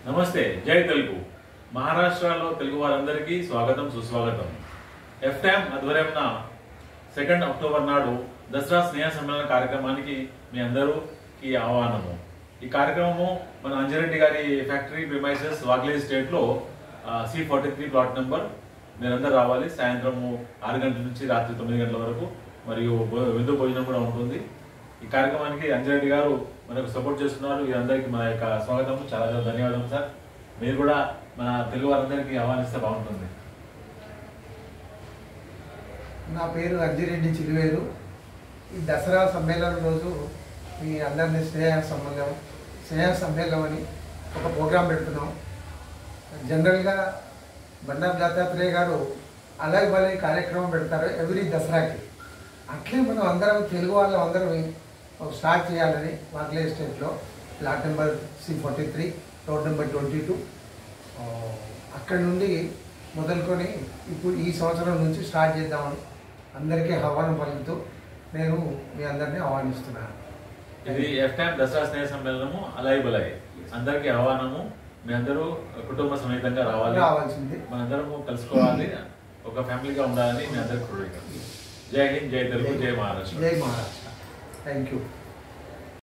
నమస్తే, జై తెలుగు. మహారాష్ట్రలో తెలుగు వారందరికీ స్వాగతం, సుస్వాగతం. ఎఫ్టామ్ ఆధ్వర్యంన 2 అక్టోబర్ నాడు దసరా స్నేహ సమ్మేళన కార్యక్రమానికి మీ అందరూకి ఆహ్వానము. ఈ కార్యక్రమము మన అంజిరెడ్డి గారి ఫ్యాక్టరీ ప్రిమైసెస్ వాగ్లే స్టేట్లో C43 ప్లాట్ నెంబర్. మీరందరూ రావాలి. సాయంత్రము 6 గంటల నుంచి రాత్రి 9 గంటల వరకు మరియు విందు భోజనం కూడా ఉంటుంది. ఈ కార్యక్రమానికి అంజిరెడ్డి గారు మనకు సపోర్ట్ చేస్తున్నారు. వీరందరికీ మన యొక్క స్వాగతం, చాలా చాలా ధన్యవాదాలు సార్. మీరు కూడా మన తెలుగు వారందరికీ ఆహ్వానిస్తే బాగుంటుంది. నా పేరు అంజిరెడ్డి చిలువేరు. ఈ దసరా సమ్మేళనం రోజు మీ అందరినీ స్నేహ సమ్మేళనం అని ఒక ప్రోగ్రాం పెడుతున్నాం. జనరల్గా బండారు దత్తాత్రేయ గారు అలాగే వాళ్ళ కార్యక్రమం పెడతారు ఎవ్రీ దసరాకి. అట్లే మనం అందరం తెలుగు వాళ్ళం అందరం స్టార్ట్ చేయాలని వాగ్లే ఎస్టేట్లో plot number C43 road number 22 అక్కడి నుండి మొదలుకొని ఇప్పుడు ఈ సంవత్సరం నుంచి స్టార్ట్ చేద్దామని అందరికీ ఆహ్వానం పలుకుతూ నేను మీ అందరినీ ఆహ్వానిస్తున్నాను. ఇది ఎఫ్టామ్ దసరా స్నేహ సమ్మేళనము అలాయి బలాయి. అందరికీ ఆహ్వానము. మీ అందరూ కుటుంబ సమేతంగా రావాల్సింది. మనందరము కలుసుకోవాలి, ఒక ఫ్యామిలీగా ఉండాలని మీ అందరికీ కోరిక. జై హింద్, జై తెలుగు, జై మహారాష్ట్ర. జై మహారాష్ట్ర. Thank you.